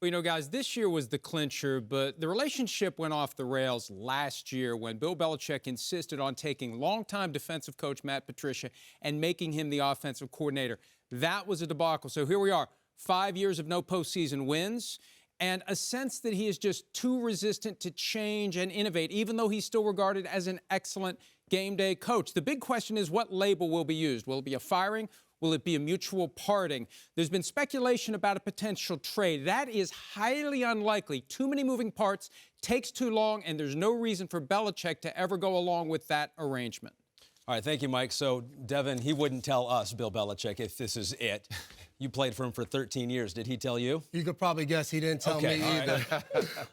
Well, guys, this year was the clincher, but the relationship went off the rails last year when Bill Belichick insisted on taking longtime defensive coach Matt Patricia and making him the offensive coordinator. That was a debacle. So here we are, 5 years of no postseason wins, and a sense that he is just too resistant to change and innovate, even though he's still regarded as an excellent game day coach. The big question is, what label will be used? Will it be a firing? Will it be a mutual parting? There's been speculation about a potential trade. That is highly unlikely. Too many moving parts, takes too long, and there's no reason for Belichick to ever go along with that arrangement. All right, thank you, Mike. So, Devin, he wouldn't tell us, Bill Belichick, if this is it. You played for him for 13 years. Did he tell you? You could probably guess he didn't tell me either. Right.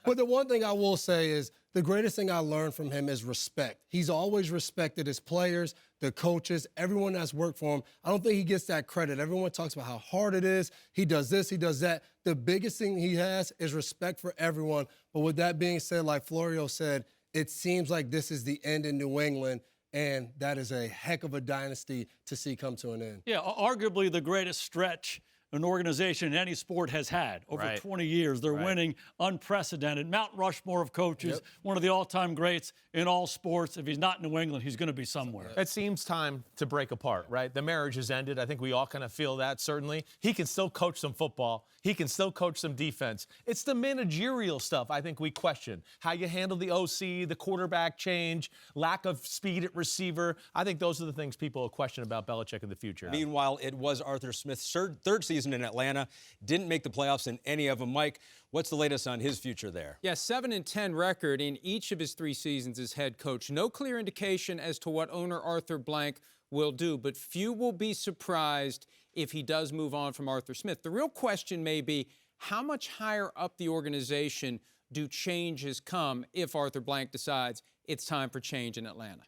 But the one thing I will say is the greatest thing I learned from him is respect. He's always respected his players, the coaches, everyone that's worked for him. I don't think he gets that credit. Everyone talks about how hard it is. He does this, he does that. The biggest thing he has is respect for everyone. But with that being said, like Florio said, it seems like this is the end in New England. And that is a heck of a dynasty to see come to an end. Yeah, arguably the greatest stretch an organization in any sport has had over 20 years. They're winning unprecedented. Mount Rushmore of coaches, one of the all-time greats in all sports. If he's not in New England, he's going to be somewhere. It seems time to break apart, right? The marriage has ended. I think we all kind of feel that, certainly. He can still coach some football. He can still coach some defense. It's the managerial stuff I think we question. How you handle the OC, the quarterback change, lack of speed at receiver. I think those are the things people will question about Belichick in the future. Meanwhile, it was Arthur Smith's third season in Atlanta. Didn't make the playoffs in any of them. Mike, what's the latest on his future there? Yeah, 7-10 record in each of his 3 seasons as head coach. No clear indication as to what owner Arthur Blank will do, but few will be surprised if he does move on from Arthur Smith. The real question may be, how much higher up the organization do changes come if Arthur Blank decides it's time for change in Atlanta?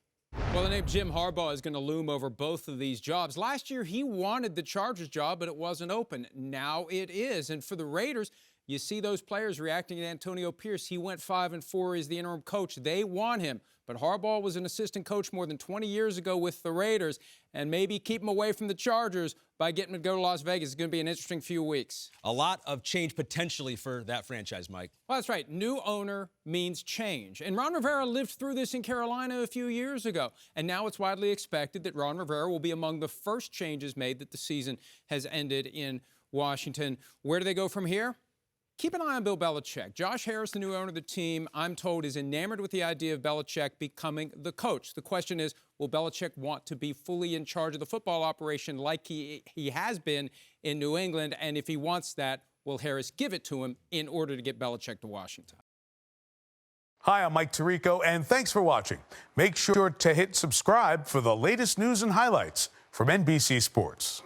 Well, the name Jim Harbaugh is going to loom over both of these jobs. Last year, he wanted the Chargers job, but it wasn't open. Now it is. And for the Raiders, you see those players reacting to Antonio Pierce. He went 5-4 as the interim coach. They want him. But Harbaugh was an assistant coach more than 20 years ago with the Raiders. And maybe keep him away from the Chargers by getting him to go to Las Vegas. It's going to be an interesting few weeks. A lot of change potentially for that franchise, Mike. Well, that's right. New owner means change. And Ron Rivera lived through this in Carolina a few years ago. And now it's widely expected that Ron Rivera will be among the first changes made that the season has ended in Washington. Where do they go from here? Keep an eye on Bill Belichick. Josh Harris, the new owner of the team, I'm told, is enamored with the idea of Belichick becoming the coach. The question is, will Belichick want to be fully in charge of the football operation like he has been in New England? And if he wants that, will Harris give it to him in order to get Belichick to Washington? Hi, I'm Mike Tirico, and thanks for watching. Make sure to hit subscribe for the latest news and highlights from NBC Sports.